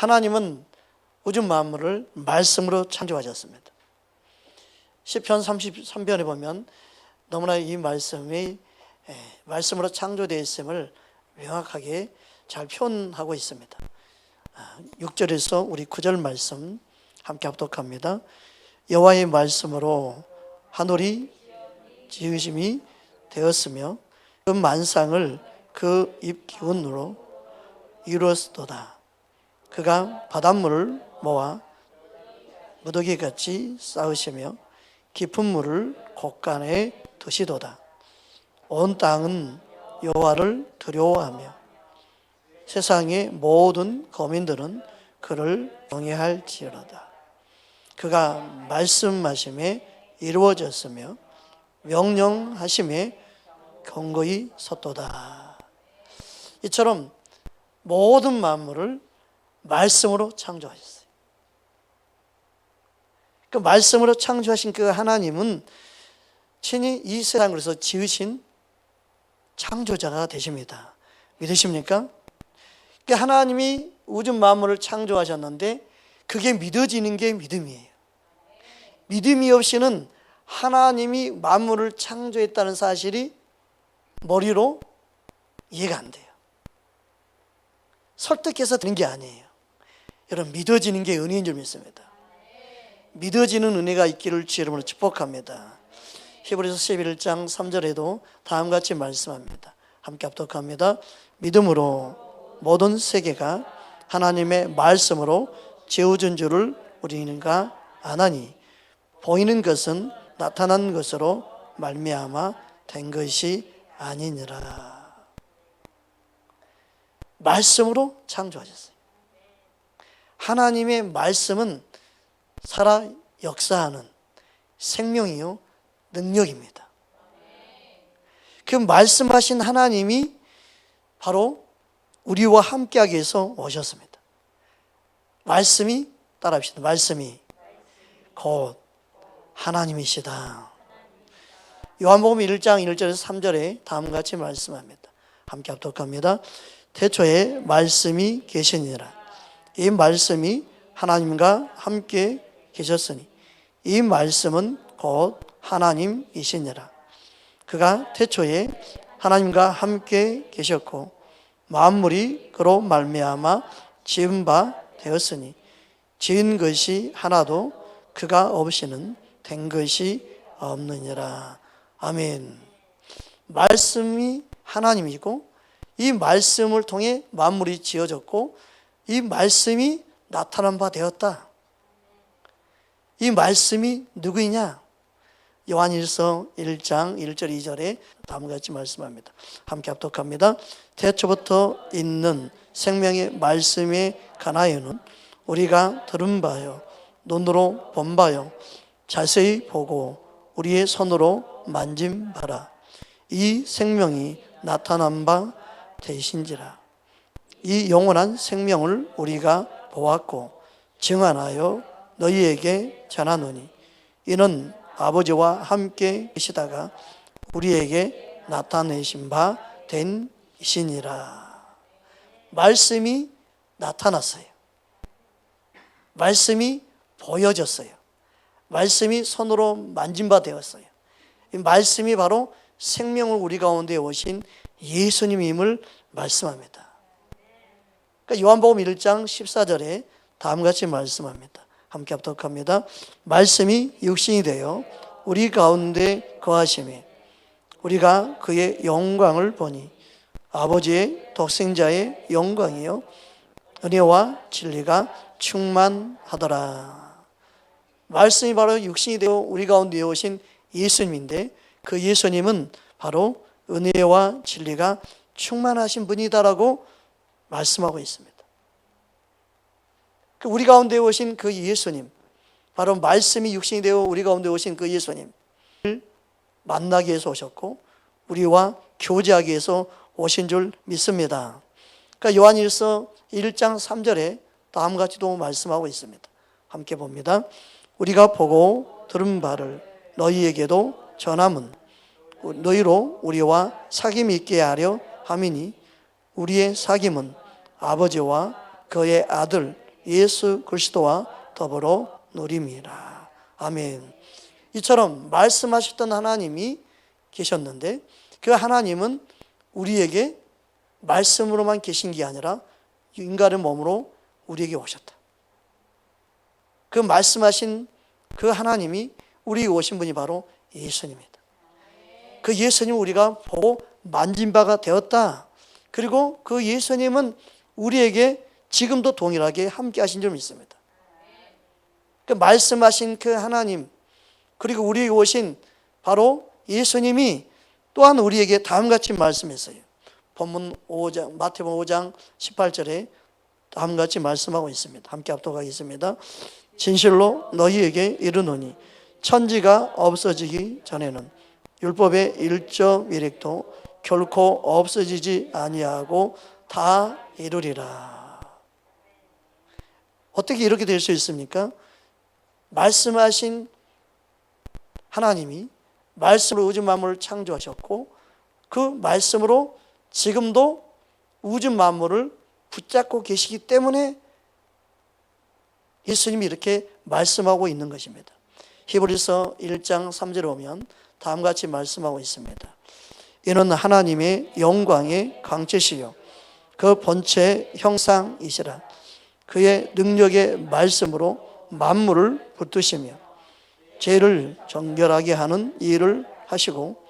하나님은 우주 만물을 말씀으로 창조하셨습니다. 시편 33편에 보면 너무나 이 말씀이 말씀으로 창조되어 있음을 명확하게 잘 표현하고 있습니다. 6절에서 우리 9절 말씀 함께 합독합니다. 여호와의 말씀으로 하늘이 지으심이 되었으며 그 만상을 그 입 기운으로 이루었도다. 그가 바닷물을 모아 무더기같이 쌓으시며 깊은 물을 곳간에 두시도다. 온 땅은 여호와를 두려워하며 세상의 모든 거민들은 그를 경외할지어다. 그가 말씀하심에 이루어졌으며 명령하심에 경고히 섰도다. 이처럼 모든 만물을 말씀으로 창조하셨어요. 그 말씀으로 창조하신 그 하나님은 친히 이 세상을 지으신 창조자가 되십니다. 믿으십니까? 하나님이 우주 만물을 창조하셨는데 그게 믿어지는 게 믿음이에요. 믿음이 없이는 하나님이 만물을 창조했다는 사실이 머리로 이해가 안 돼요. 설득해서 되는 게 아니에요. 여러분, 믿어지는 게 은혜인 줄 믿습니다. 믿어지는 은혜가 있기를 주 이름으로 축복합니다. 히브리서 11장 3절에도 다음과 같이 말씀합니다. 함께 합독합니다. 믿음으로 모든 세계가 하나님의 말씀으로 지어진 줄을 우리가 아나니 보이는 것은 나타난 것으로 말미암아 된 것이 아니니라. 말씀으로 창조하셨어요. 하나님의 말씀은 살아 역사하는 생명이요 능력입니다. 그 말씀하신 하나님이 바로 우리와 함께하기 위해서 오셨습니다. 말씀이, 따라합시다. 말씀이 곧 하나님이시다. 요한복음 1장 1절에서 3절에 다음과 같이 말씀합니다. 함께 합독합니다. 태초에 말씀이 계시니라. 이 말씀이 하나님과 함께 계셨으니 이 말씀은 곧 하나님이시니라. 그가 태초에 하나님과 함께 계셨고 만물이 그로 말미암아 지은 바 되었으니 지은 것이 하나도 그가 없이는 된 것이 없느니라. 아멘. 말씀이 하나님이고 이 말씀을 통해 만물이 지어졌고 이 말씀이 나타난 바 되었다. 이 말씀이 누구이냐? 요한일서 1장 1절 2절에 다음과 같이 말씀합니다. 함께 합독합니다. 태초부터 있는 생명의 말씀에 관하여는 우리가 들은 바요 눈으로 본 바요 자세히 보고 우리의 손으로 만진 바라. 이 생명이 나타난 바 되신지라. 이 영원한 생명을 우리가 보았고 증언하여 너희에게 전하노니 이는 아버지와 함께 계시다가 우리에게 나타내신 바 된 이시니라. 말씀이 나타났어요. 말씀이 보여졌어요. 말씀이 손으로 만진 바 되었어요. 이 말씀이 바로 생명을 우리 가운데 오신 예수님임을 말씀합니다. 그러니까 요한복음 1장 14절에 다음과 같이 말씀합니다. 함께 합독합니다. 말씀이 육신이 되어 우리 가운데 거하심에 우리가 그의 영광을 보니 아버지의 독생자의 영광이요 은혜와 진리가 충만하더라. 말씀이 바로 육신이 되어 우리 가운데 오신 예수님인데 그 예수님은 바로 은혜와 진리가 충만하신 분이다라고 말씀하고 있습니다. 우리 가운데 오신 그 예수님, 바로 말씀이 육신이 되어 우리 가운데 오신 그 예수님을 만나기 위해서 오셨고 우리와 교제하기 위해서 오신 줄 믿습니다. 그러니까 요한일서 1장 3절에 다음과 같이도 말씀하고 있습니다. 함께 봅니다. 우리가 보고 들은 바를 너희에게도 전함은 너희로 우리와 사귐이 있게 하려 함이니 우리의 사귐은 아버지와 그의 아들 예수 그리스도와 더불어 누림이라. 아멘. 이처럼 말씀하셨던 하나님이 계셨는데 그 하나님은 우리에게 말씀으로만 계신 게 아니라 인간의 몸으로 우리에게 오셨다. 그 말씀하신 그 하나님이 우리에게 오신 분이 바로 예수님입니다. 그 예수님을 우리가 보고 만진 바가 되었다. 그리고 그 예수님은 우리에게 지금도 동일하게 함께 하신 줄 믿습니다. 그 말씀하신 그 하나님, 그리고 우리에게 오신 바로 예수님이 또한 우리에게 다음같이 말씀했어요. 본문 5장, 마태복음 5장 18절에 다음같이 말씀하고 있습니다. 함께 합독하겠습니다. 진실로 너희에게 이르노니 천지가 없어지기 전에는 율법의 1점 1획도 결코 없어지지 아니하고 다 이루리라. 어떻게 이렇게 될 수 있습니까? 말씀하신 하나님이 말씀으로 우주 만물을 창조하셨고 그 말씀으로 지금도 우주 만물을 붙잡고 계시기 때문에 예수님이 이렇게 말씀하고 있는 것입니다. 히브리서 1장 3절에 보면 다음같이 말씀하고 있습니다. 이는 하나님의 영광의 강체시요 그 본체의 형상이시라. 그의 능력의 말씀으로 만물을 붙드시며 죄를 정결하게 하는 일을 하시고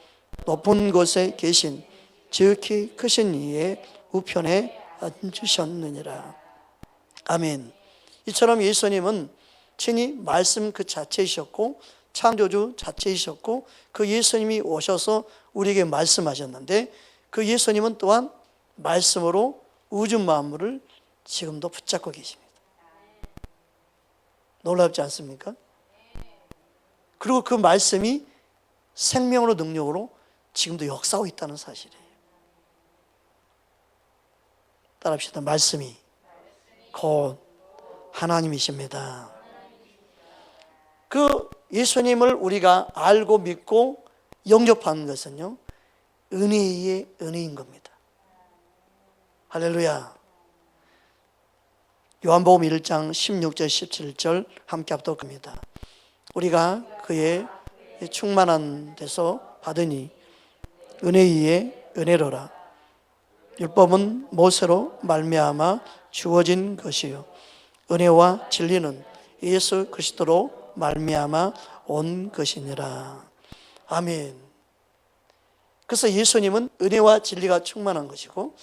높은 곳에 계신 지극히 크신 이의 우편에 앉으셨느니라. 아멘. 이처럼 예수님은 친히 말씀 그 자체이셨고 창조주 자체이셨고 그 예수님이 오셔서 우리에게 말씀하셨는데 그 예수님은 또한 말씀으로 우주 만물을 지금도 붙잡고 계십니다. 놀랍지 않습니까? 그리고 그 말씀이 생명으로 능력으로 지금도 역사하고 있다는 사실이에요. 따라합시다. 말씀이 곧 하나님이십니다. 그 예수님을 우리가 알고 믿고 영접하는 것은요, 은혜의 은혜인 겁니다. 할렐루야. 요한복음 1장 16절 17절 함께 합독합니다. 우리가 그의 충만한 데서 받으니 은혜의 은혜로라. 율법은 모세로 말미암아 주어진 것이요 은혜와 진리는 예수 그리스도로 말미암아 온 것이니라. 아멘. 그래서 예수님은 은혜와 진리가 충만한 것이고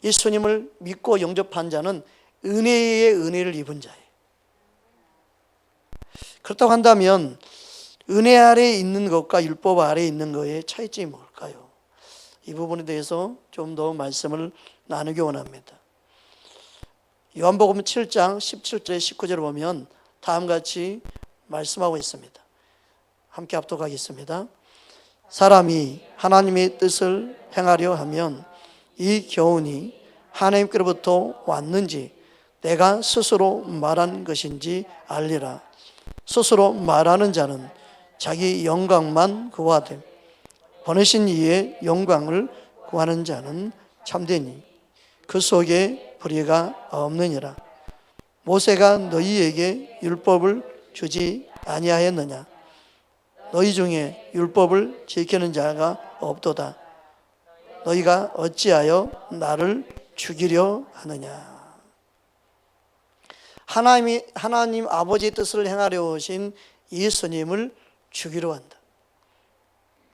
예수님을 믿고 영접한 자는 은혜의 은혜를 입은 자예요. 그렇다고 한다면 은혜 아래에 있는 것과 율법 아래에 있는 것의 차이점이 뭘까요? 이 부분에 대해서 좀 더 말씀을 나누기 원합니다. 요한복음 7장 17절에 19절을 보면 다음같이 말씀하고 있습니다. 함께 합독하겠습니다. 사람이 하나님의 뜻을 행하려 하면 이 교훈이 하나님께로부터 왔는지 내가 스스로 말한 것인지 알리라. 스스로 말하는 자는 자기 영광만 구하되 보내신 이의 영광을 구하는 자는 참되니 그 속에 불의가 없느니라. 모세가 너희에게 율법을 주지 아니하였느냐? 너희 중에 율법을 지키는 자가 없도다. 너희가 어찌하여 나를 죽이려 하느냐? 하나님 아버지의 뜻을 행하려 오신 예수님을 죽이려 한다.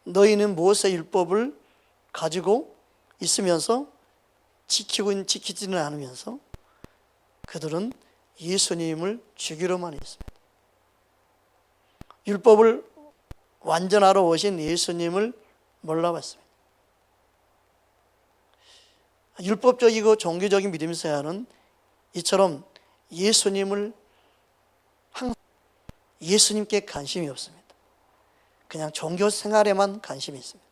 너희는 모세 율법을 가지고 있으면서 지키지는 않으면서 그들은 예수님을 죽이려만 했습니다. 율법을 완전하러 오신 예수님을 몰라봤습니다. 율법적이고 종교적인 믿음 생활은 이처럼 예수님을 예수님께 관심이 없습니다. 그냥 종교 생활에만 관심이 있습니다.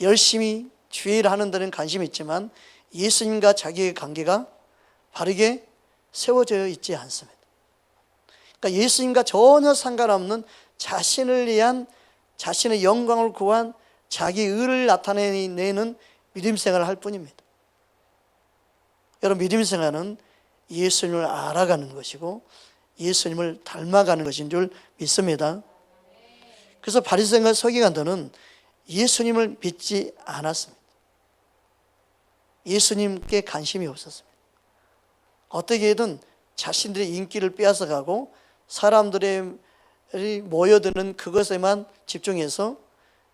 열심히 주의를 하는 데는 관심이 있지만 예수님과 자기의 관계가 바르게 세워져 있지 않습니다. 그러니까 예수님과 전혀 상관없는 자신을 위한 자신의 영광을 구한 자기 의를 나타내는 믿음 생활을 할 뿐입니다. 여러분, 믿음 생활은 예수님을 알아가는 것이고 예수님을 닮아가는 것인 줄 믿습니다. 그래서 바리새인과 서기관들은 예수님을 믿지 않았습니다. 예수님께 관심이 없었습니다. 어떻게든 자신들의 인기를 빼앗아가고 사람들의 모여드는 그것에만 집중해서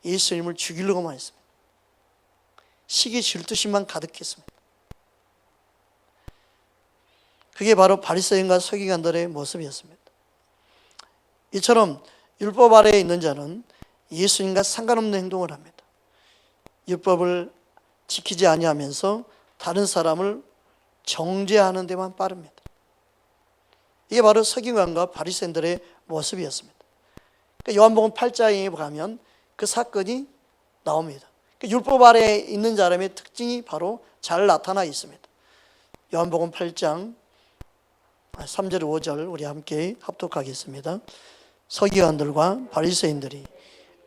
예수님을 죽이려고만 했습니다. 시기 질투심만 가득했습니다. 그게 바로 바리새인과 서기관들의 모습이었습니다. 이처럼 율법 아래에 있는 자는 예수님과 상관없는 행동을 합니다. 율법을 지키지 아니하면서 다른 사람을 정죄하는 데만 빠릅니다. 이게 바로 서기관과 바리새인들의 모습이었습니다. 그러니까 요한복음 8장에 가면 그 사건이 나옵니다. 그러니까 율법 아래에 있는 사람의 특징이 바로 잘 나타나 있습니다. 요한복음 8장 3절 5절 우리 함께 합독하겠습니다. 서기관들과 바리새인들이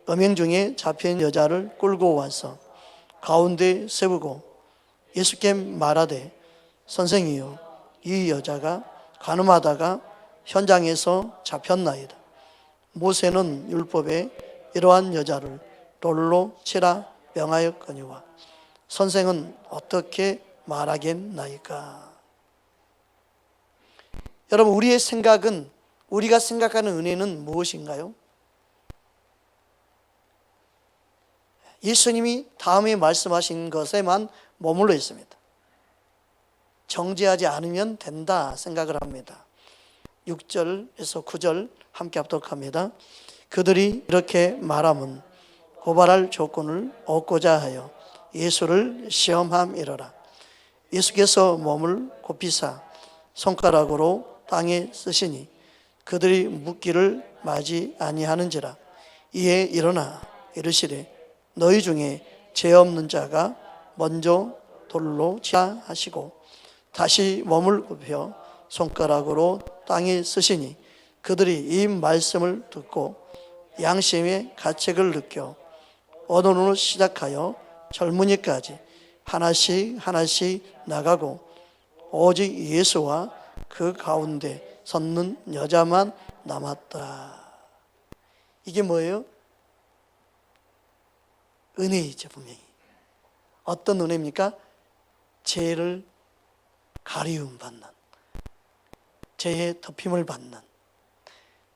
음행 중에 잡힌 여자를 끌고 와서 가운데 세우고 예수께 말하되 선생이여 이 여자가 간음하다가 현장에서 잡혔나이다. 모세는 율법에 이러한 여자를 돌로 치라 명하였거니와 선생은 어떻게 말하겠나이까. 여러분, 우리의 생각은, 우리가 생각하는 은혜는 무엇인가요? 예수님이 다음에 말씀하신 것에만 머물러 있습니다. 정죄하지 않으면 된다 생각을 합니다. 6절에서 9절 함께 합독합니다. 그들이 이렇게 말하면 고발할 조건을 얻고자 하여 예수를 시험함이러라. 예수께서 몸을 굽히사 손가락으로 땅에 쓰시니 그들이 묻기를 마지 아니하는지라. 이에 일어나 이르시되 너희 중에 죄 없는 자가 먼저 돌로 치라 하시고 다시 몸을 굽혀 손가락으로 땅에 쓰시니 그들이 이 말씀을 듣고 양심의 가책을 느껴 어른으로 시작하여 젊은이까지 하나씩 나가고 오직 예수와 그 가운데 섰는 여자만 남았다. 이게 뭐예요? 은혜이죠, 분명히. 어떤 은혜입니까? 죄를 가리움 받는, 죄의 덮임을 받는.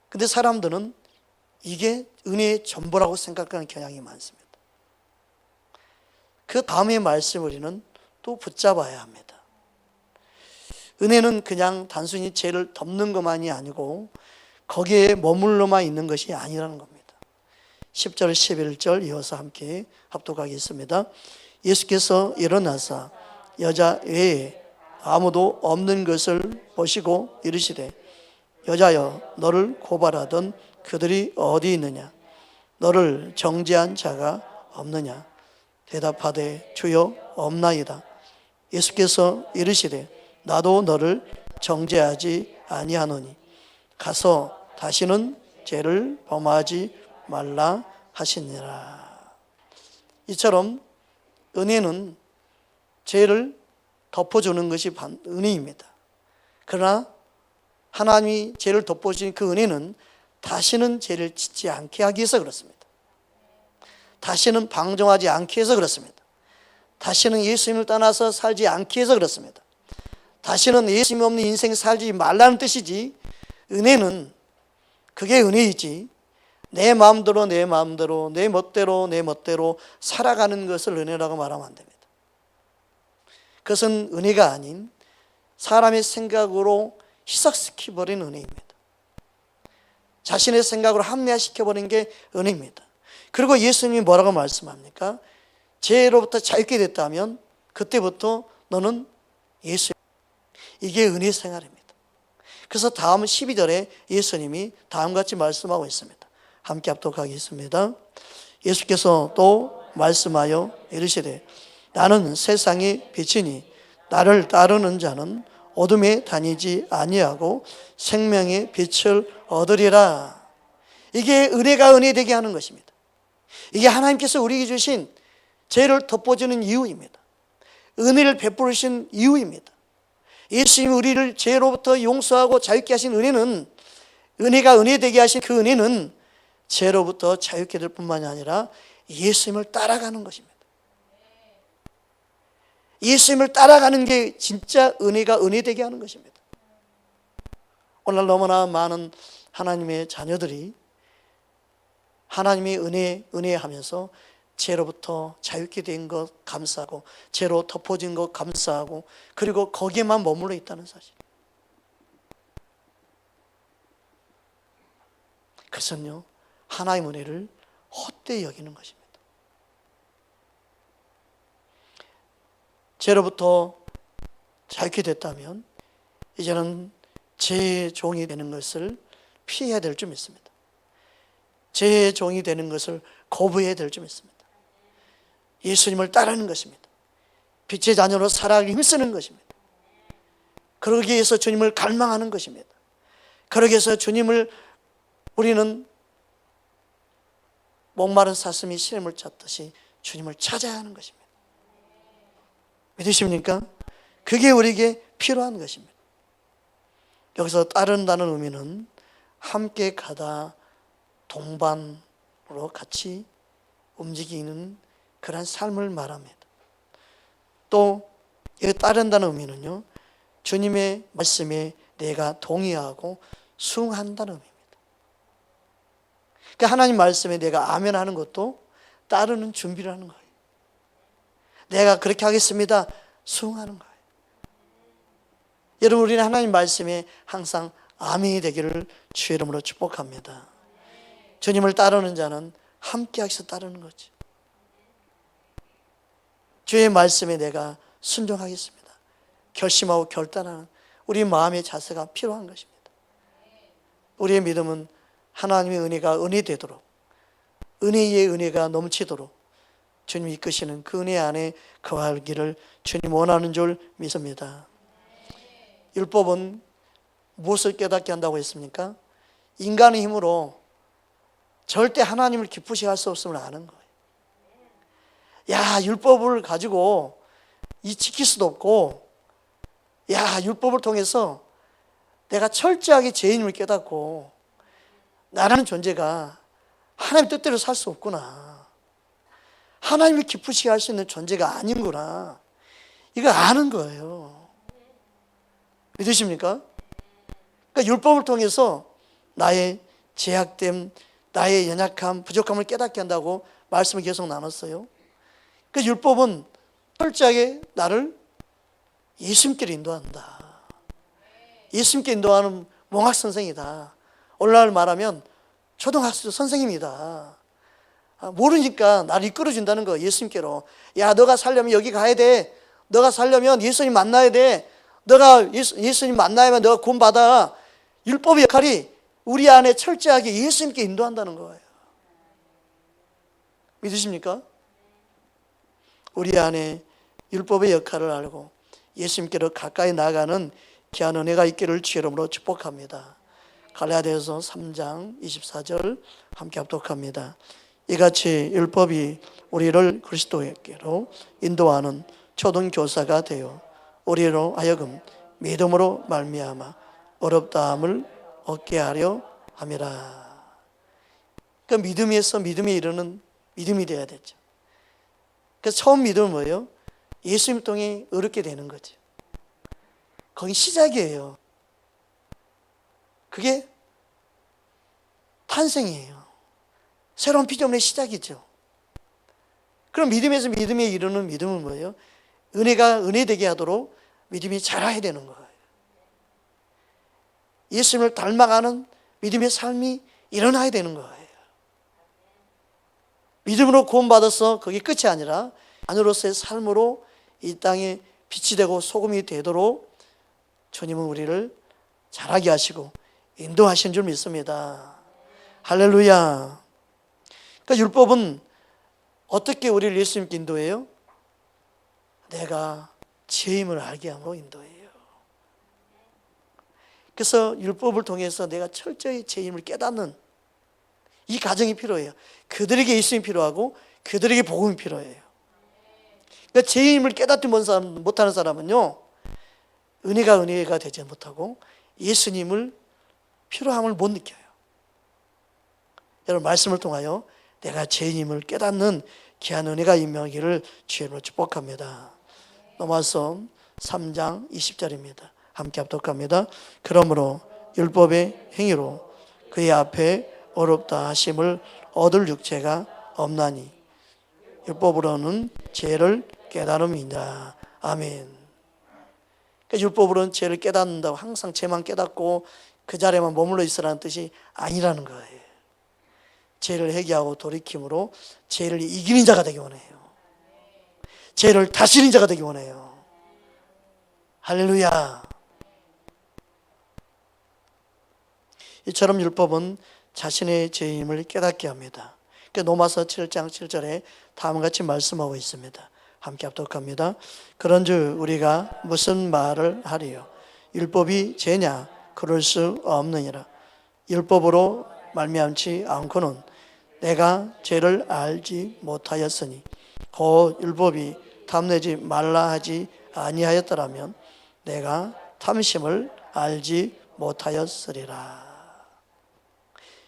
근데 사람들은 이게 은혜의 전부라고 생각하는 경향이 많습니다. 그 다음의 말씀을 우리는 또 붙잡아야 합니다. 은혜는 그냥 단순히 죄를 덮는 것만이 아니고 거기에 머물러만 있는 것이 아니라는 겁니다. 10절 11절 이어서 함께 합독하겠습니다. 예수께서 일어나사 여자 외에 아무도 없는 것을 보시고 이르시되 여자여 너를 고발하던 그들이 어디 있느냐? 너를 정죄한 자가 없느냐? 대답하되 주여 없나이다. 예수께서 이르시되 나도 너를 정죄하지 아니하노니 가서 다시는 죄를 범하지 말라 하시니라. 이처럼 은혜는 죄를 덮어주는 것이 은혜입니다. 그러나 하나님이 죄를 덮어주신 그 은혜는 다시는 죄를 짓지 않게 하기 위해서 그렇습니다. 다시는 방종하지 않게 해서 그렇습니다. 다시는 예수님을 떠나서 살지 않게 해서 그렇습니다. 다시는 예수님 없는 인생 살지 말라는 뜻이지, 은혜는 그게 은혜이지 내 마음대로 내 멋대로 살아가는 것을 은혜라고 말하면 안 됩니다. 그것은 은혜가 아닌 사람의 생각으로 희석시켜버린 은혜입니다. 자신의 생각으로 합리화시켜버린 게 은혜입니다. 그리고 예수님이 뭐라고 말씀합니까? 죄로부터 자유케 됐다면 그때부터 너는 예수, 이게 은혜 생활입니다. 그래서 다음 12절에 예수님이 다음같이 말씀하고 있습니다. 함께 합독하겠습니다. 예수께서 또 말씀하여 이르시되 나는 세상의 빛이니 나를 따르는 자는 어둠에 다니지 아니하고 생명의 빛을 얻으리라. 이게 은혜가 은혜 되게 하는 것입니다. 이게 하나님께서 우리에게 주신 죄를 덮어주는 이유입니다. 은혜를 베푸신 이유입니다. 예수님이 우리를 죄로부터 용서하고 자유케 하신 은혜는, 은혜가 은혜 되게 하신 그 은혜는 죄로부터 자유케 될 뿐만이 아니라 예수님을 따라가는 것입니다. 예수님을 따라가는 게 진짜 은혜가 은혜 되게 하는 것입니다. 오늘 너무나 많은 하나님의 자녀들이 하나님의 은혜하면서 죄로부터 자유케 된 것 감사하고, 죄로 덮어진 것 감사하고, 그리고 거기에만 머물러 있다는 사실. 그것은요, 하나님의 은혜를 헛되이 여기는 것입니다. 죄로부터 자유케 됐다면 이제는 죄의 종이 되는 것을 피해야 될 줄 믿습니다. 죄의 종이 되는 것을 거부해야 될 줄 믿습니다. 예수님을 따르는 것입니다. 빛의 자녀로 살아가기 힘쓰는 것입니다. 그러기 위해서 주님을 갈망하는 것입니다. 그러기 위해서 주님을 우리는 목마른 사슴이 시름을 찾듯이 주님을 찾아야 하는 것입니다. 믿으십니까? 그게 우리에게 필요한 것입니다. 여기서 따른다는 의미는 함께 가다 동반으로 같이 움직이는 그런 삶을 말합니다. 또 여기 따른다는 의미는요, 주님의 말씀에 내가 동의하고 수긍한다는 의미입니다. 그러니까 하나님 말씀에 내가 아멘 하는 것도 따르는 준비를 하는 거예요. 내가 그렇게 하겠습니다, 수긍하는 거예요. 여러분, 우리는 하나님 말씀에 항상 아멘이 되기를 주의 이름으로 축복합니다. 주님을 따르는 자는 함께 하셔서 따르는 거죠. 주의 말씀에 내가 순종하겠습니다, 결심하고 결단하는 우리 마음의 자세가 필요한 것입니다. 우리의 믿음은 하나님의 은혜가 은혜 되도록, 은혜 위에 은혜가 넘치도록 주님이 이끄시는 그 은혜 안에 거하기를 주님 원하는 줄 믿습니다. 율법은 무엇을 깨닫게 한다고 했습니까? 인간의 힘으로 절대 하나님을 기쁘시게 할 수 없음을 아는 거예요. 야, 율법을 가지고 이 지킬 수도 없고, 야, 율법을 통해서 내가 철저하게 죄인임을 깨닫고 나라는 존재가 하나님 뜻대로 살 수 없구나, 하나님을 기쁘시게 할 수 있는 존재가 아닌구나, 이거 아는 거예요. 믿으십니까? 그러니까 율법을 통해서 나의 제약됨, 나의 연약함, 부족함을 깨닫게 한다고 말씀을 계속 나눴어요. 그 율법은 철저하게 나를 예수님께로 인도한다. 예수님께 인도하는 몽학 선생이다. 오늘날 말하면 초등학교 선생님이다. 모르니까 나를 이끌어준다는 거, 예수님께로. 야, 너가 살려면 여기 가야 돼. 너가 살려면 예수님 만나야 돼. 너가 예수님 만나야만 너가 구원받아. 율법의 역할이 우리 안에 철저하게 예수님께 인도한다는 거예요. 믿으십니까? 우리 안에 율법의 역할을 알고 예수님께로 가까이 나아가는 귀한 은혜가 있기를 주의 이름으로 축복합니다. 갈라디아서 3장 24절 함께 합독합니다. 이같이 율법이 우리를 그리스도께로 인도하는 초등교사가 되어 우리로 하여금 믿음으로 말미암아 어렵다함을 얻게 하려 함이라. 그 믿음에서 믿음에 이르는 믿음이 되어야 되죠. 그래서 처음 믿음은 뭐예요? 예수님 통해 어렵게 되는 거죠. 거기 시작이에요. 그게 탄생이에요. 새로운 피조물의 시작이죠. 그럼 믿음에서 믿음에 이르는 믿음은 뭐예요? 은혜가 은혜 되게 하도록 믿음이 자라야 되는 거예요. 예수님을 닮아가는 믿음의 삶이 일어나야 되는 거예요. 믿음으로 구원받아서 그게 끝이 아니라 자녀로서의 삶으로 이 땅에 빛이 되고 소금이 되도록 주님은 우리를 자라게 하시고 인도하신 줄 믿습니다. 할렐루야. 그러니까 율법은 어떻게 우리를 예수님께 인도해요? 내가 죄임을 알게 함으로 인도해요. 그래서 율법을 통해서 내가 철저히 죄임을 깨닫는 이 과정이 필요해요. 그들에게 예수님이 필요하고 그들에게 복음이 필요해요. 그러니까 죄임을 깨닫지 못하는 사람은요, 은혜가 되지 못하고 예수님을 필요함을 못 느껴요. 여러분, 말씀을 통하여 내가 죄인임을 깨닫는 귀한 은혜가 임명하기를 주님으로 축복합니다. 넘어서 3장 20절입니다. 함께 합독합니다. 그러므로 율법의 행위로 그의 앞에 어렵다 하심을 얻을 육체가 없나니 율법으로는 죄를 깨달음이니라. 아멘. 그러니까 율법으로는 죄를 깨닫는다고 항상 죄만 깨닫고 그 자리에만 머물러 있으라는 뜻이 아니라는 거예요. 죄를 회개하고 돌이킴으로 죄를 이기는 자가 되기 원해요. 죄를 다스리는 자가 되기 원해요. 할렐루야. 이처럼 율법은 자신의 죄임을 깨닫게 합니다. 로마서 7장 7절에 다음과 같이 말씀하고 있습니다. 함께 합독합니다. 그런즉 우리가 무슨 말을 하리요? 율법이 죄냐? 그럴 수 없느니라. 율법으로 말미암지 않고는 내가 죄를 알지 못하였으니 곧 율법이 탐내지 말라 하지 아니하였더라면 내가 탐심을 알지 못하였으리라.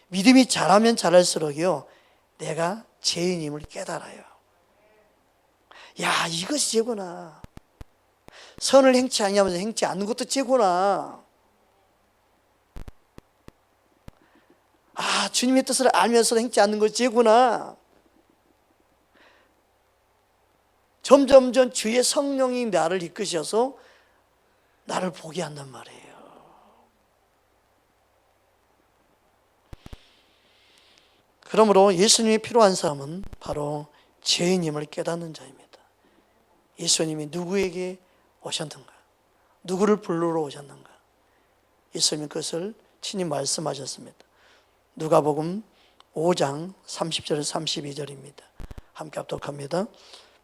믿음이 자라면 자랄수록요 내가 죄인임을 깨달아요. 야, 이것이 죄구나. 선을 행치 아니하면서 행치 않는 것도 죄구나. 아, 주님의 뜻을 알면서도 행치 않는 것이 죄구나. 점점점 주의 성령이 나를 이끄셔서 나를 보게 한단 말이에요. 그러므로 예수님이 필요한 사람은 바로 죄인임을 깨닫는 자입니다. 예수님이 누구에게 오셨는가? 누구를 부르러 오셨는가? 예수님이 그것을 친히 말씀하셨습니다. 누가복음 5장 30절 32절입니다. 함께 합독합니다.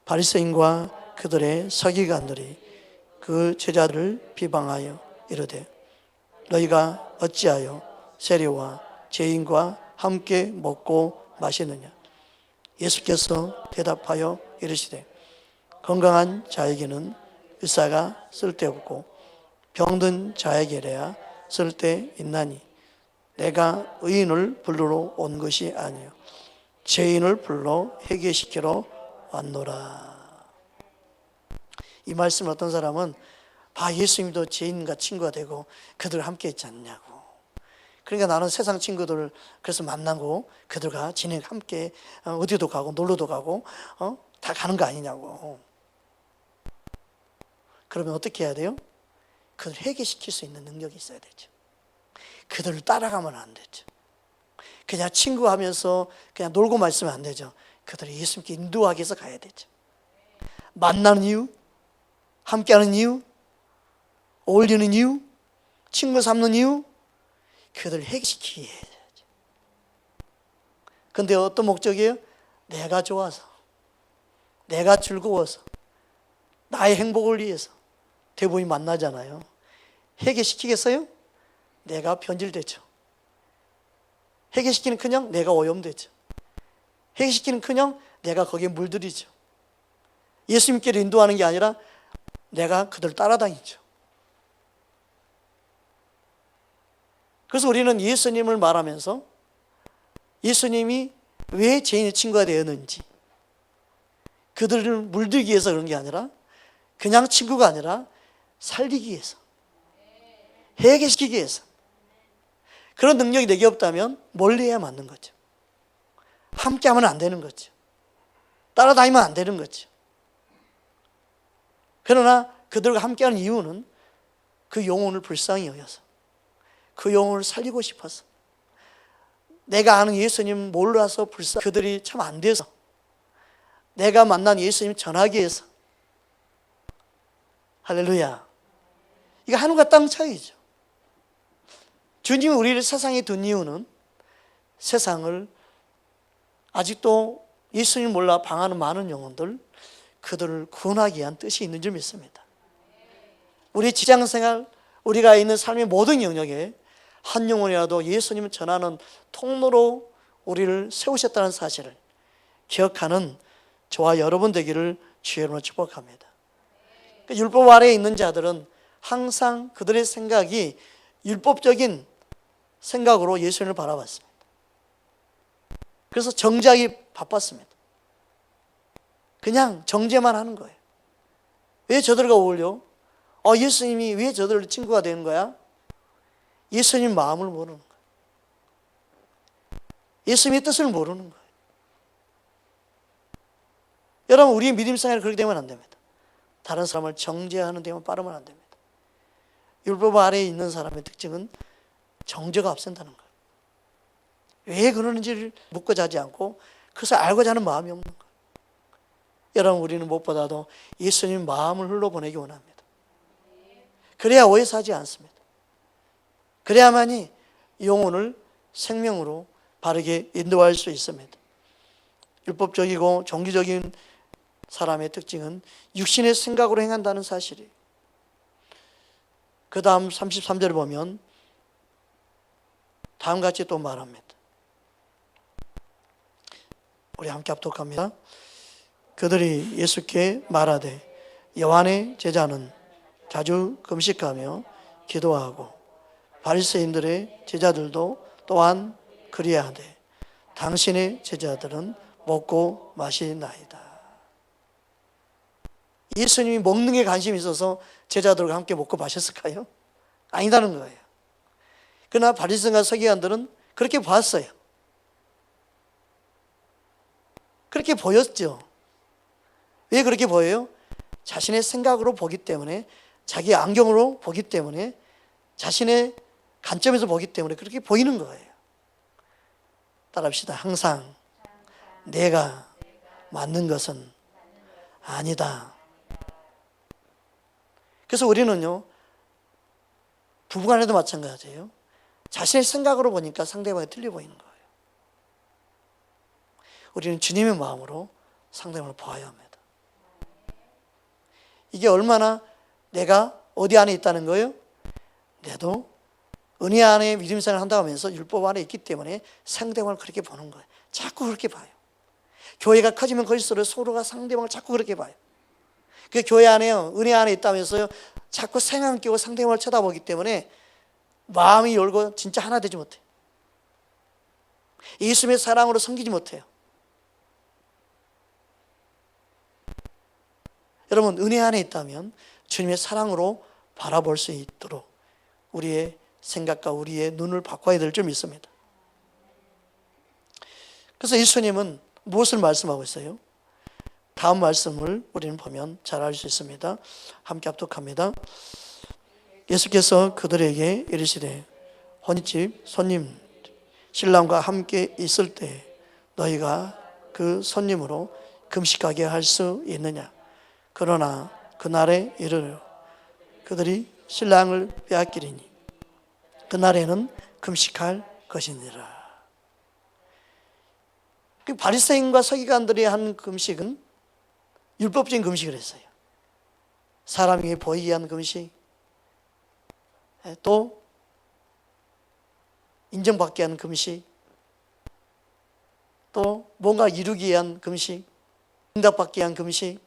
바리새인과 그들의 서기관들이 그 제자들을 비방하여 이르되 너희가 어찌하여 세리와 죄인과 함께 먹고 마시느냐? 예수께서 대답하여 이르시되 건강한 자에게는 의사가 쓸데없고 병든 자에게래야 쓸데있나니 내가 의인을 부르러 온 것이 아니요 죄인을 불러 회개시키러 왔노라. 이 말씀을 어떤 사람은 예수님도 죄인과 친구가 되고 그들과 함께 있지 않냐고. 그러니까 나는 세상 친구들을 그래서 만나고 그들과 진행 함께 어디도 가고 놀러도 가고 다 가는 거 아니냐고. 그러면 어떻게 해야 돼요? 그들을 회개시킬 수 있는 능력이 있어야 되죠. 그들을 따라가면 안 되죠. 그냥 친구하면서 그냥 놀고만 있으면 안 되죠. 그들을 예수님께 인도하기 위해서 가야 되죠. 만나는 이유, 함께하는 이유, 어울리는 이유, 친구 삼는 이유, 그들을 회개시키기 위해서. 그런데 어떤 목적이에요? 내가 좋아서, 내가 즐거워서, 나의 행복을 위해서 대부분이 만나잖아요. 회개시키겠어요? 내가 변질되죠. 회개시키는 그냥 내가 오염되죠. 회개시키는 그냥 내가 거기에 물들이죠. 예수님께로 인도하는 게 아니라 내가 그들 따라다니죠. 그래서 우리는 예수님을 말하면서 예수님이 왜 죄인의 친구가 되었는지, 그들을 물들기 위해서 그런 게 아니라 그냥 친구가 아니라 살리기 위해서, 회개시키기 위해서. 그런 능력이 내게 없다면 멀리 해야 맞는 거죠. 함께 하면 안 되는 거죠. 따라다니면 안 되는 거죠. 그러나 그들과 함께하는 이유는 그 영혼을 불쌍히 여겨서, 그 영혼을 살리고 싶어서, 내가 아는 예수님 몰라서 그들이 참 안 돼서 내가 만난 예수님 전하기 위해서. 할렐루야. 이거 하늘과 땅 차이죠. 주님이 우리를 세상에 둔 이유는 세상을 아직도 예수님 몰라 방하는 많은 영혼들, 그들을 구원하기 위한 뜻이 있는 줄 믿습니다. 우리 직장생활, 우리가 있는 삶의 모든 영역에 한 영혼이라도 예수님을 전하는 통로로 우리를 세우셨다는 사실을 기억하는 저와 여러분 되기를 주의 이름으로 축복합니다. 율법 아래에 있는 자들은 항상 그들의 생각이 율법적인 생각으로 예수님을 바라봤습니다. 그래서 정죄하기 바빴습니다. 그냥 정죄만 하는 거예요. 왜 저들과 어울려? 예수님이 왜 저들 친구가 되는 거야? 예수님 마음을 모르는 거예요. 예수님의 뜻을 모르는 거예요. 여러분, 우리의 믿음 생활이 그렇게 되면 안 됩니다. 다른 사람을 정죄하는 데만 빠르면 안 됩니다. 율법 아래에 있는 사람의 특징은 정죄가 앞선다는 거예요. 왜 그러는지를 묻고 자지 않고 그것을 알고자 하는 마음이 없는 거예요. 여러분, 우리는 무엇보다도 예수님 마음을 흘러보내기 원합니다. 그래야 오해서 하지 않습니다. 그래야만이 영혼을 생명으로 바르게 인도할 수 있습니다. 율법적이고 종교적인 사람의 특징은 육신의 생각으로 행한다는 사실이에요. 그 다음 33절을 보면 다음같이 또 말합니다. 우리 함께 합독합니다. 그들이 예수께 말하되 요한의 제자는 자주 금식하며 기도하고 바리새인들의 제자들도 또한 그리하되 당신의 제자들은 먹고 마시나이다. 예수님이 먹는 게 관심이 있어서 제자들과 함께 먹고 마셨을까요? 아니다는 거예요. 그러나 바리새인과 서기관들은 그렇게 봤어요. 그렇게 보였죠. 왜 그렇게 보여요? 자신의 생각으로 보기 때문에, 자기 안경으로 보기 때문에, 자신의 관점에서 보기 때문에 그렇게 보이는 거예요. 따라합시다. 항상 내가 맞는 것은 아니다. 그래서 우리는요, 부부간에도 마찬가지예요. 자신의 생각으로 보니까 상대방이 틀려 보이는 거예요. 우리는 주님의 마음으로 상대방을 봐야 합니다. 이게 얼마나 내가 어디 안에 있다는 거예요? 내도 은혜 안에 믿음 생활을 한다고 하면서 율법 안에 있기 때문에 상대방을 그렇게 보는 거예요. 자꾸 그렇게 봐요. 교회가 커지면 커질수록 서로가 상대방을 자꾸 그렇게 봐요. 그 교회 안에요, 은혜 안에 있다면서요, 자꾸 생각 끼고 상대방을 쳐다보기 때문에 마음이 열고 진짜 하나 되지 못해요. 예수님의 사랑으로 섬기지 못해요. 여러분, 은혜 안에 있다면 주님의 사랑으로 바라볼 수 있도록 우리의 생각과 우리의 눈을 바꿔야 될 줄 믿습니다. 그래서 예수님은 무엇을 말씀하고 있어요? 다음 말씀을 우리는 보면 잘 알 수 있습니다. 함께 합독합니다. 예수께서 그들에게 이르시되 혼인집 손님 신랑과 함께 있을 때 너희가 그 손님으로 금식하게 할 수 있느냐? 그러나 그날에 이르러 그들이 신랑을 빼앗기리니 그날에는 금식할 것이니라. 바리새인과 서기관들이 한 금식은 율법적인 금식을 했어요. 사람에게 보이게 한 금식, 또 인정받게 한 금식, 또 뭔가 이루기 위한 금식, 응답받기 위한 금식,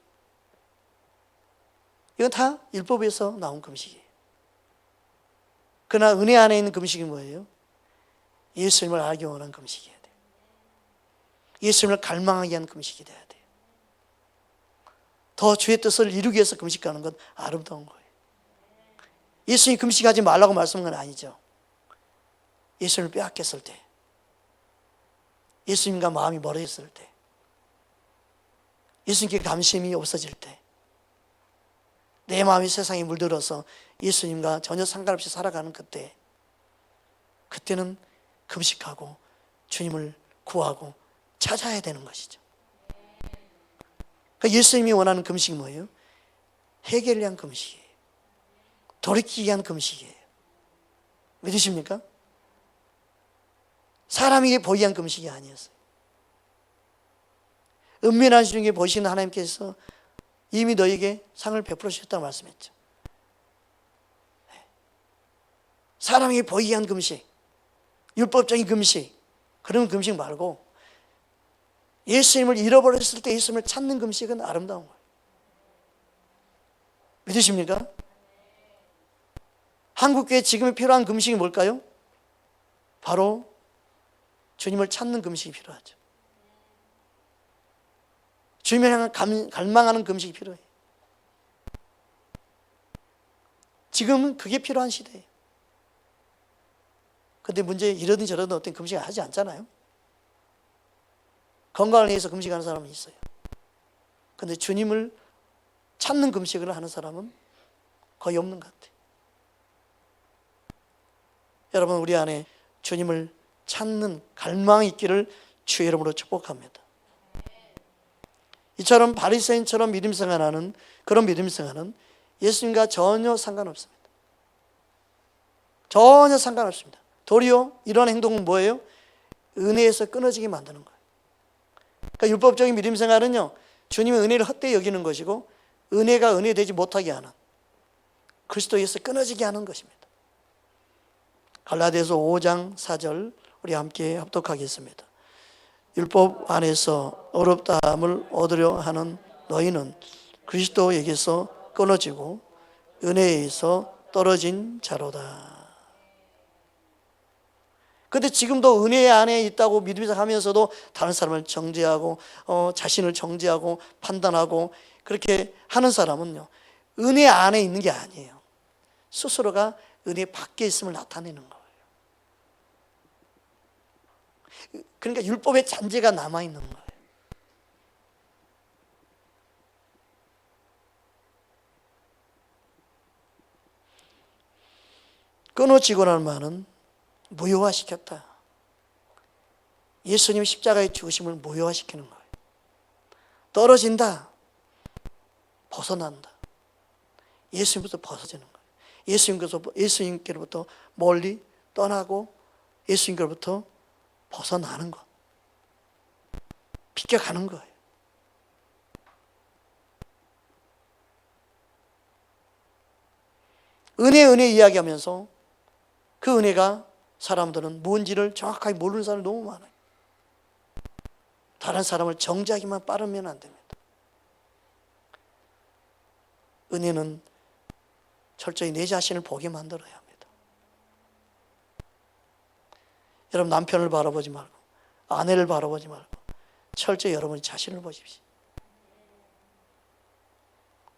이건 다 율법에서 나온 금식이에요. 그러나 은혜 안에 있는 금식이 뭐예요? 예수님을 알기 원하는 금식이어야 돼요. 예수님을 갈망하게 하는 금식이 돼야 돼요. 더 주의 뜻을 이루기 위해서 금식하는 건 아름다운 거예요. 예수님이 금식하지 말라고 말씀한 건 아니죠. 예수님을 빼앗겼을 때, 예수님과 마음이 멀어졌을 때, 예수님께 감심이 없어질 때, 내 마음이 세상에 물들어서 예수님과 전혀 상관없이 살아가는 그때는 금식하고 주님을 구하고 찾아야 되는 것이죠. 그러니까 예수님이 원하는 금식이 뭐예요? 해결을 위한 금식이에요. 돌이키기 위한 금식이에요. 믿으십니까? 사람에게 보이기 위한 금식이 아니었어요. 은밀한 중에 보시는 하나님께서 이미 너에게 상을 베풀어 주셨다고 말씀했죠. 사람에게 보이기 위한 금식, 율법적인 금식, 그런 금식 말고 예수님을 잃어버렸을 때 예수님을 찾는 금식은 아름다운 거예요. 믿으십니까? 한국교회 지금 필요한 금식이 뭘까요? 바로 주님을 찾는 금식이 필요하죠. 주님을 향한 갈망하는 금식이 필요해요. 지금은 그게 필요한 시대예요. 근데 문제 이러든 저러든 어떤 금식을 하지 않잖아요. 건강을 위해서 금식하는 사람은 있어요. 근데 주님을 찾는 금식을 하는 사람은 거의 없는 것 같아요. 여러분, 우리 안에 주님을 찾는 갈망이 있기를 주의 이름으로 축복합니다. 이처럼 바리새인처럼 믿음 생활하는 그런 믿음 생활은 예수님과 전혀 상관없습니다. 전혀 상관없습니다. 도리어 이런 행동은 뭐예요? 은혜에서 끊어지게 만드는 거예요. 그러니까 율법적인 믿음 생활은요, 주님의 은혜를 헛되이 여기는 것이고 은혜가 은혜되지 못하게 하는, 그리스도에서 끊어지게 하는 것입니다. 갈라디아서 5장 4절 우리 함께 합독하겠습니다. 율법 안에서 어렵다함을 얻으려 하는 너희는 그리스도에게서 끊어지고 은혜에서 떨어진 자로다. 그런데 지금도 은혜 안에 있다고 믿으면서 하면서도 다른 사람을 정죄하고 자신을 정죄하고 판단하고 그렇게 하는 사람은요, 은혜 안에 있는 게 아니에요. 스스로가 은혜 밖에 있음을 나타내는 거예요. 그러니까 율법의 잔재가 남아있는 거예요. 끊어지고라는 말은 무효화시켰다. 예수님 십자가의 죽으심을 무효화시키는 거예요. 떨어진다. 벗어난다. 예수님부터 벗어지는 거예요. 예수님께로부터 멀리 떠나고 예수님께로부터 벗어나는 것. 비껴가는 거예요. 은혜 이야기하면서 그 은혜가 사람들은 뭔지를 정확하게 모르는 사람이 너무 많아요. 다른 사람을 정죄하기만 빠르면 안 됩니다. 은혜는 철저히 내 자신을 보게 만들어야 합니다. 여러분, 남편을 바라보지 말고 아내를 바라보지 말고 철저히 여러분이 자신을 보십시오.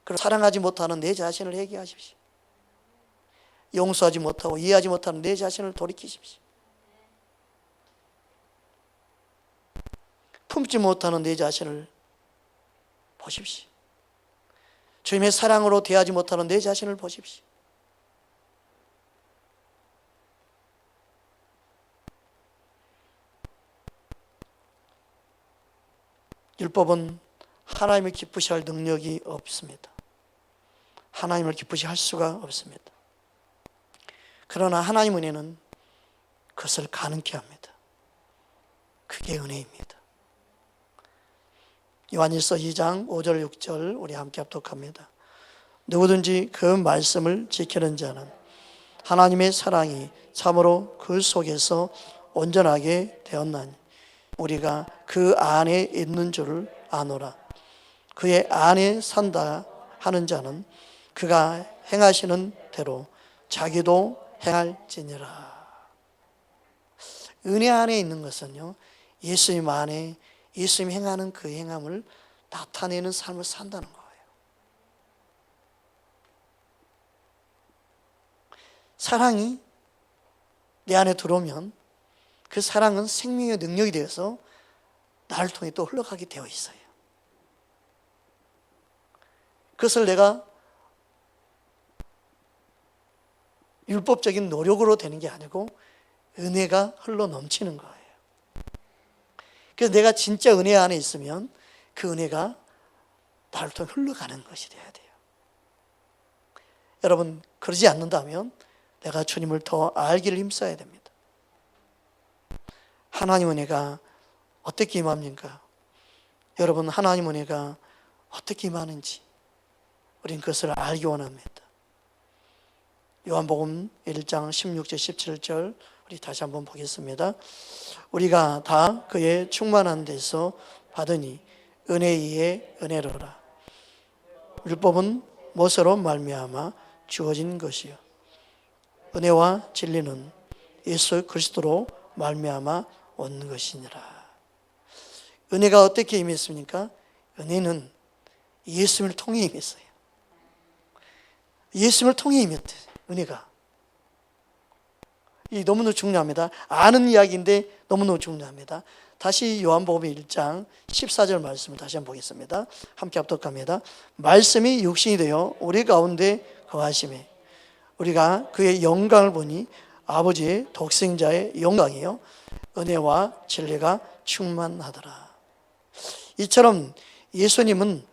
그리고 사랑하지 못하는 내 자신을 회개하십시오. 용서하지 못하고 이해하지 못하는 내 자신을 돌이키십시오. 품지 못하는 내 자신을 보십시오. 주님의 사랑으로 대하지 못하는 내 자신을 보십시오. 율법은 하나님을 기쁘시게 할 능력이 없습니다. 하나님을 기쁘시게 할 수가 없습니다. 그러나 하나님 은혜는 그것을 가능케 합니다. 그게 은혜입니다. 요한일서 2장 5절 6절 우리 함께 합독합니다. 누구든지 그 말씀을 지키는 자는 하나님의 사랑이 참으로 그 속에서 온전하게 되었나니 우리가 그 안에 있는 줄을 아노라. 그의 안에 산다 하는 자는 그가 행하시는 대로 자기도 행할지니라. 은혜 안에 있는 것은요, 예수님 안에 예수님 행하는 그 행함을 나타내는 삶을 산다는 거예요. 사랑이 내 안에 들어오면 그 사랑은 생명의 능력이 되어서 나를 통해 또 흘러가게 되어 있어요. 그것을 내가 율법적인 노력으로 되는 게 아니고 은혜가 흘러 넘치는 거예요. 그래서 내가 진짜 은혜 안에 있으면 그 은혜가 나를 통해 흘러가는 것이 돼야 돼요. 여러분, 그러지 않는다면 내가 주님을 더 알기를 힘써야 됩니다. 하나님 은혜가 어떻게 임합니까? 여러분, 하나님 은혜가 어떻게 임하는지 우린 그것을 알기 원합니다. 요한복음 1장 16절 17절 우리 다시 한번 보겠습니다. 우리가 다 그의 충만한 데서 받으니 은혜 위에 은혜로라. 율법은 모세로 말미암아 주어진 것이요 은혜와 진리는 예수 그리스도로 말미암아 얻는 것이니라. 은혜가 어떻게 임했습니까? 은혜는 예수님을 통해 임했어요. 예수님을 통해 임했대, 은혜가. 이 너무너무 중요합니다. 아는 이야기인데 너무너무 중요합니다. 다시 요한복음 1장 14절 말씀을 다시 한번 보겠습니다. 함께 합독합니다. 말씀이 육신이 되어 우리 가운데 거하심에 우리가 그의 영광을 보니 아버지의 독생자의 영광이요 은혜와 진리가 충만하더라. 이처럼 예수님은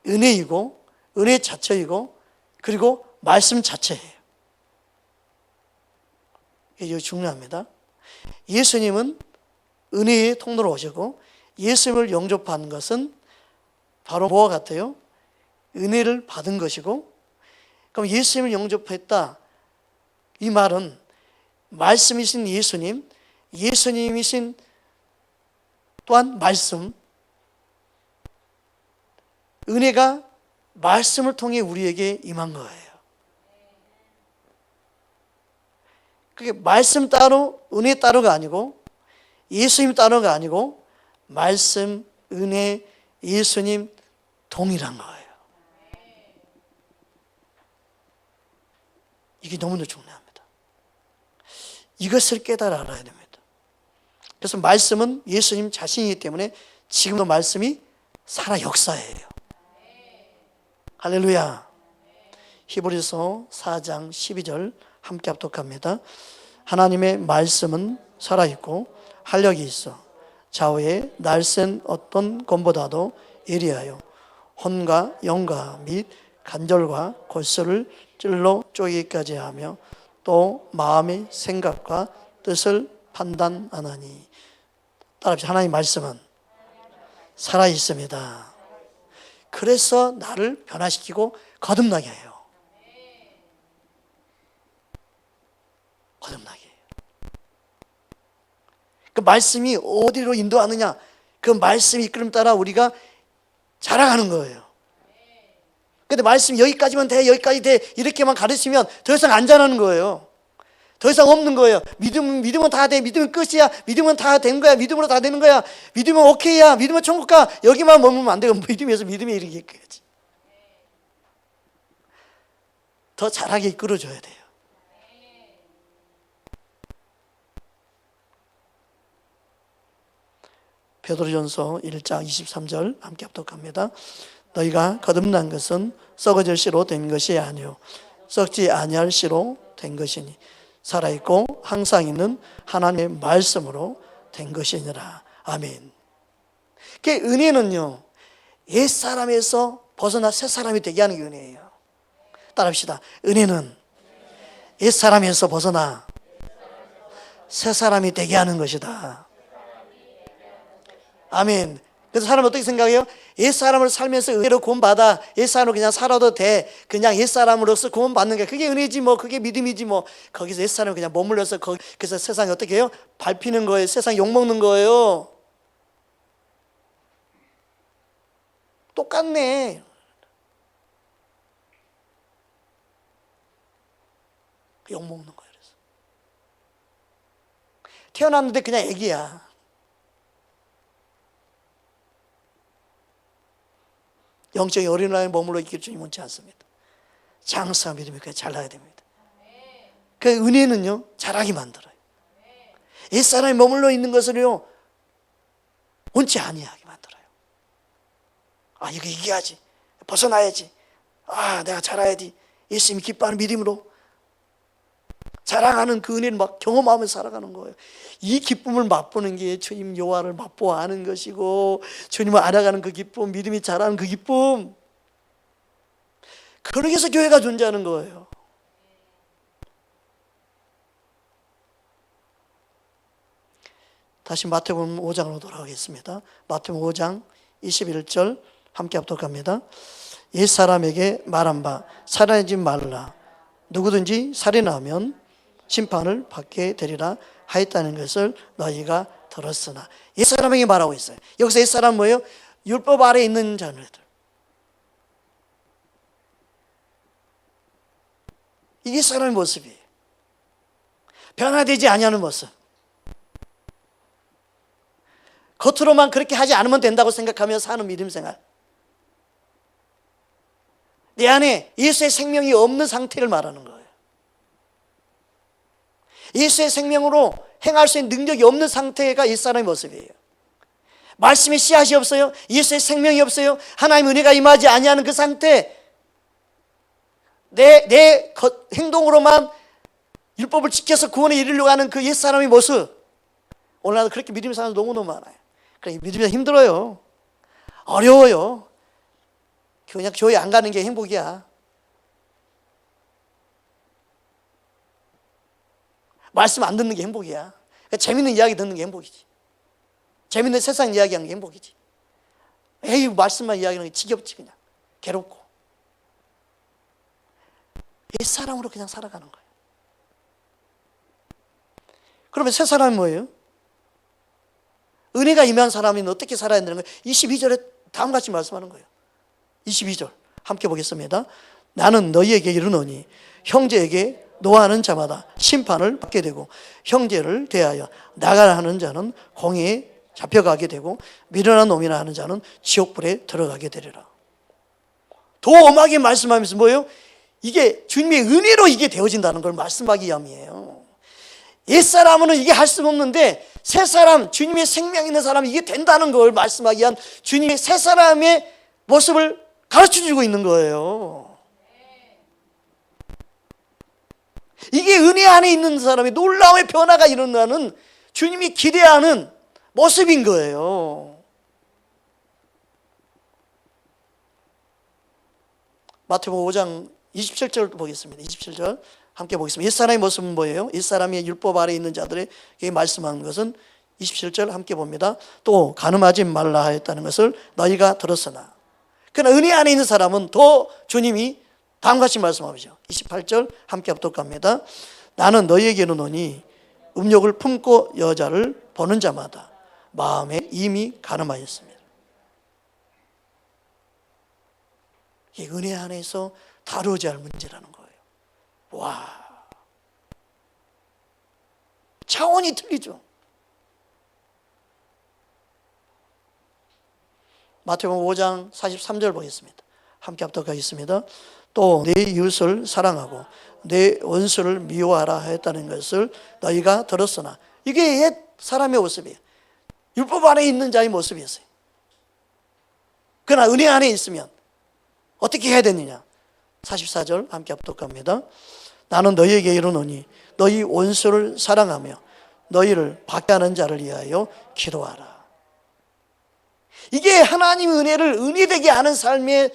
은혜이고 은혜 자체이고 그리고 말씀 자체예요. 이게 중요합니다. 예수님은 은혜의 통로로 오시고 예수님을 영접한 것은 바로 뭐와 같아요? 은혜를 받은 것이고, 그럼 예수님을 영접했다, 이 말은 말씀이신 예수님, 예수님이신 또한 말씀, 은혜가 말씀을 통해 우리에게 임한 거예요. 그게 말씀 따로 은혜 따로가 아니고 예수님 따로가 아니고 말씀, 은혜, 예수님 동일한 거예요. 이게 너무나 중요합니다. 이것을 깨달아 알아야 됩니다. 그래서 말씀은 예수님 자신이기 때문에 지금도 말씀이 살아 역사예요. 할렐루야. 히브리서 4장 12절 함께 합독합니다. 하나님의 말씀은 살아있고 활력이 있어 좌우에 날쌘 어떤 검보다도 예리하여 혼과 영과 및 관절과 골수를 찔러 쪼개기까지 하며 또 마음의 생각과 뜻을 판단하나니. 따라합시다. 하나님의 말씀은 살아있습니다. 그래서 나를 변화시키고 거듭나게 해요. 거듭나게 해요. 그 말씀이 어디로 인도하느냐, 그 말씀이 이끌음 따라 우리가 자라가는 거예요. 근데 말씀이 여기까지만 돼, 여기까지 돼, 이렇게만 가르치면 더 이상 안 자라는 거예요. 더 이상 없는 거예요. 믿음은 다 돼, 믿음은 끝이야, 믿음은 다 된 거야, 믿음으로 다 되는 거야, 믿음은 오케이야, 믿음은 천국 가, 여기만 머물면 안 되고 믿음에서 믿음에 이르게까지 더 잘하게 이끌어줘야 돼요. 베드로전서 1장 23절 함께 합독합니다. 너희가 거듭난 것은 썩어질 씨로 된 것이 아니요 썩지 아니할 씨로 된 것이니 살아있고 항상 있는 하나님의 말씀으로 된 것이니라. 아멘. 그 은혜는요, 옛사람에서 벗어나 새사람이 되게 하는 게 은혜예요. 따라합시다. 은혜는 옛사람에서 벗어나 새사람이 되게 하는 것이다. 아멘. 그래서 사람은 어떻게 생각해요? 옛사람을 살면서 은혜로 구원받아, 옛사람으로 그냥 살아도 돼, 그냥 옛사람으로서 구원받는 게 그게 은혜지 뭐, 그게 믿음이지 뭐. 거기서 옛사람을 그냥 머물러서 그래서 세상이 어떻게 해요? 밟히는 거예요. 세상 욕먹는 거예요. 똑같네. 욕먹는 거예요. 그래서 태어났는데 그냥 애기야. 영적인 어린아이에 머물러 있기를 주님 원치 않습니다. 장수와 믿음이 그냥 잘나야 됩니다. 그 은혜는요, 잘하게 만들어요. 옛사람이 머물러 있는 것을요, 원치 아니하게 만들어요. 아, 이거 이겨야지, 벗어나야지, 아, 내가 잘해야지, 예수님이 기뻐하는 믿음으로 자랑하는 그 은혜를 막 경험하면서 살아가는 거예요. 이 기쁨을 맛보는 게 주님 여호와를 맛보아 아는 것이고, 주님을 알아가는 그 기쁨, 믿음이 자라는 그 기쁨, 그러기 위해서 교회가 존재하는 거예요. 다시 마태복음 5장으로 돌아가겠습니다. 마태복음 5장 21절 함께 합독합니다. 옛사람에게 말한 바 살인하지 말라. 누구든지 살인하면 심판을 받게 되리라 하였다는 것을 너희가 들었으나. 옛사람에게 말하고 있어요. 여기서 옛사람은 뭐예요? 율법 아래에 있는 자녀들. 이게 옛사람의 모습이에요. 변화되지 아니하는 모습. 겉으로만 그렇게 하지 않으면 된다고 생각하며 사는 믿음 생활. 내 안에 예수의 생명이 없는 상태를 말하는 거예요. 예수의 생명으로 행할 수 있는 능력이 없는 상태가 옛사람의 모습이에요. 말씀의 씨앗이 없어요. 예수의 생명이 없어요. 하나님의 은혜가 임하지 아니하는 그 상태. 내 행동으로만 율법을 지켜서 구원에 이르려고 하는 그 옛사람의 모습. 오늘날 그렇게 믿음의 사람들 너무너무 많아요. 그래, 믿음이 힘들어요. 어려워요. 그냥 교회 안 가는 게 행복이야. 말씀 안 듣는 게 행복이야. 그러니까 재밌는 이야기 듣는 게 행복이지. 재밌는 세상 이야기하는 게 행복이지. 에이, 말씀만 이야기하는 게 지겹지. 그냥 괴롭고. 옛사람으로 그냥 살아가는 거예요. 그러면 새 사람이 뭐예요? 은혜가 임한 사람은 어떻게 살아야 되는 거예요? 22절에 다음같이 말씀하는 거예요. 22절 함께 보겠습니다. 나는 너희에게 이르노니 형제에게 노하는 자마다 심판을 받게 되고 형제를 대하여 나가라 하는 자는 공회에 잡혀가게 되고 미련한 놈이나 하는 자는 지옥불에 들어가게 되리라. 더 엄하게 말씀하면서 뭐예요? 이게 주님의 은혜로 이게 되어진다는 걸 말씀하기 위함이에요. 옛사람은 이게 할 수 없는데 새사람, 주님의 생명 있는 사람이 이게 된다는 걸 말씀하기 위한 주님의 새사람의 모습을 가르쳐주고 있는 거예요. 이게 은혜 안에 있는 사람이 놀라움의 변화가 일어나는 주님이 기대하는 모습인 거예요. 마태복음 5장 27절 보겠습니다. 27절 함께 보겠습니다. 옛사람의 모습은 뭐예요? 옛사람이 율법 아래 있는 자들에게 말씀하는 것은 27절 함께 봅니다. 또 간음하지 말라 하였다는 것을 너희가 들었으나 그러나 은혜 안에 있는 사람은 더 주님이 다음같이 말씀하시죠. 28절 함께 합독 합니다. 나는 너희에게 이르노니 음욕을 품고 여자를 보는 자마다 마음에 이미 간음하였습니다. 이 은혜 안에서 다루어져야 할 문제라는 거예요. 와, 차원이 틀리죠. 마태복음 5장 43절 보겠습니다. 함께 합독하겠습니다. 또 내 이웃을 사랑하고 내 원수를 미워하라 했다는 것을 너희가 들었으나 이게 옛 사람의 모습이에요. 율법 안에 있는 자의 모습이었어요. 그러나 은혜 안에 있으면 어떻게 해야 되느냐? 44절 함께 합독합니다. 나는 너희에게 이르노니 너희 원수를 사랑하며 너희를 박해하는 자를 위하여 기도하라. 이게 하나님의 은혜를 은혜되게 하는 삶이에요.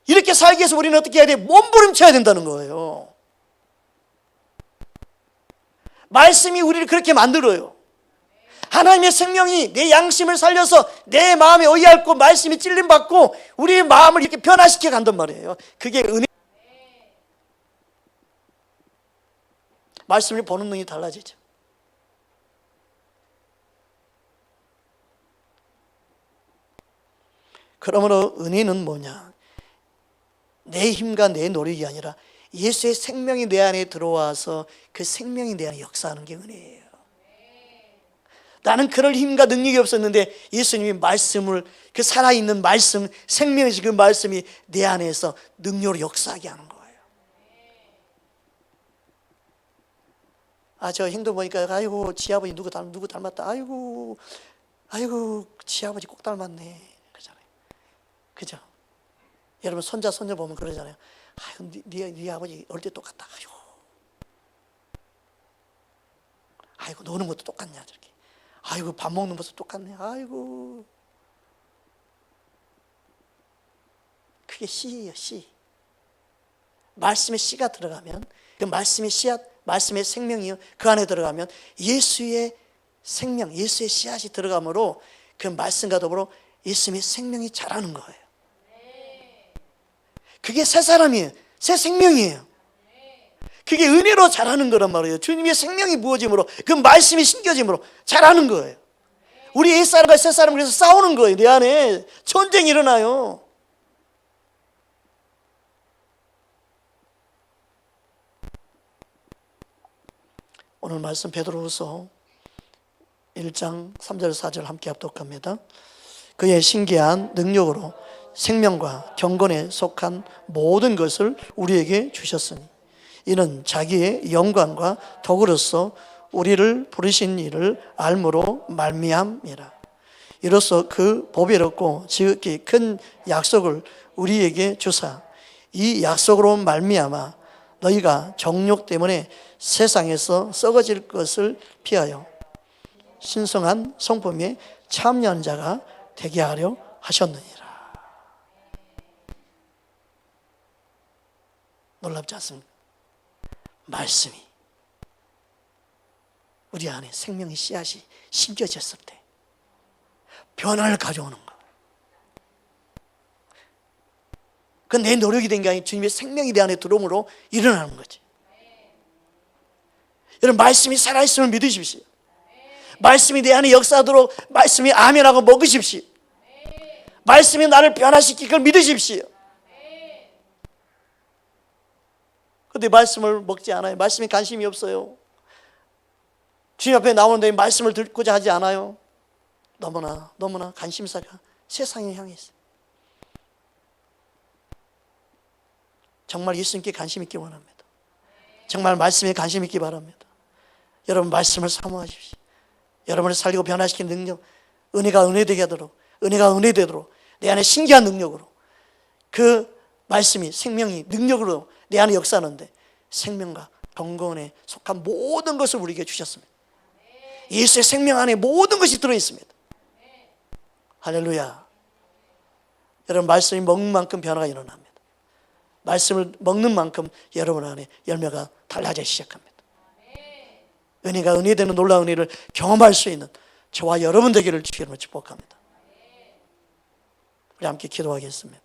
이렇게 살기 위해서 우리는 어떻게 해야 돼? 몸부림쳐야 된다는 거예요. 말씀이 우리를 그렇게 만들어요. 하나님의 생명이 내 양심을 살려서 내 마음에 의지하고 말씀이 찔림받고 우리의 마음을 이렇게 변화시켜 간단 말이에요. 그게 은혜. 말씀을 보는 눈이 달라지죠. 그러므로 은혜는 뭐냐? 내 힘과 내 노력이 아니라 예수의 생명이 내 안에 들어와서 그 생명이 내 안에 역사하는 게 은혜예요. 나는 그럴 힘과 능력이 없었는데 예수님이 말씀을, 그 살아있는 말씀, 생명이신 그 말씀이 내 안에서 능력으로 역사하게 하는 거예요. 저 행동 보니까 아이고 지아버지 누구 닮았다. 아이고 지아버지 꼭 닮았네. 그러잖아요. 그죠? 여러분 손자 손녀 보면 그러잖아요. 아이고 네 아버지 어릴 때 똑같다. 아이고 노는 것도 똑같냐 저렇게. 아이고 밥 먹는 것도 똑같네. 아이고. 그게 씨예요, 씨. 말씀의 씨가 들어가면 그 말씀의 씨앗, 말씀의 생명이요. 그 안에 들어가면 예수의 생명, 예수의 씨앗이 들어가므로 그 말씀과 더불어 예수님의 생명이 자라는 거예요. 그게 새 사람이에요. 새 생명이에요. 그게 은혜로 자라는 거란 말이에요. 주님의 생명이 부어짐으로 그 말씀이 심겨짐으로 자라는 거예요. 우리 옛사람과 새사람 그래서 싸우는 거예요. 내 안에 전쟁이 일어나요. 오늘 말씀 베드로후서 1장 3절 4절 함께 합독합니다. 그의 신기한 능력으로 생명과 경건에 속한 모든 것을 우리에게 주셨으니 이는 자기의 영광과 덕으로서 우리를 부르신 이를 알므로 말미암이라. 이로써 그 보배롭고 지극히 큰 약속을 우리에게 주사 이 약속으로 말미암아 너희가 정욕 때문에 세상에서 썩어질 것을 피하여 신성한 성품에 참여한 자가 되게 하려 하셨느니라. 놀랍지 않습니까? 말씀이 우리 안에 생명의 씨앗이 심겨졌을 때 변화를 가져오는 거. 그건 내 노력이 된 게 아니라 주님의 생명이 내 안에 들어옴으로 일어나는 거지. 여러분, 말씀이 살아있음을 믿으십시오. 말씀이 내 안에 역사하도록 말씀이 아멘하고 먹으십시오. 말씀이 나를 변화시킬 걸 믿으십시오. 그런데 말씀을 먹지 않아요. 말씀에 관심이 없어요. 주님 앞에 나오는데 말씀을 듣고자 하지 않아요. 너무나 관심사가 세상에 향해 있어요. 정말 예수님께 관심 있기 원합니다. 정말 말씀에 관심 있기 바랍니다. 여러분, 말씀을 사모하십시오. 여러분을 살리고 변화시키는 능력, 은혜가 은혜되게 하도록, 은혜가 은혜되도록 내 안에 신기한 능력으로 그 말씀이 생명이 능력으로 내 안에 역사하는데 생명과 경건에 속한 모든 것을 우리에게 주셨습니다. 예수의 생명 안에 모든 것이 들어있습니다. 할렐루야. 여러분, 말씀이 먹는 만큼 변화가 일어납니다. 말씀을 먹는 만큼 여러분 안에 열매가 달라지기 시작합니다. 은혜가 은혜되는 놀라운 은혜를 경험할 수 있는 저와 여러분 되기를 주님으로 축복합니다. 우리 함께 기도하겠습니다.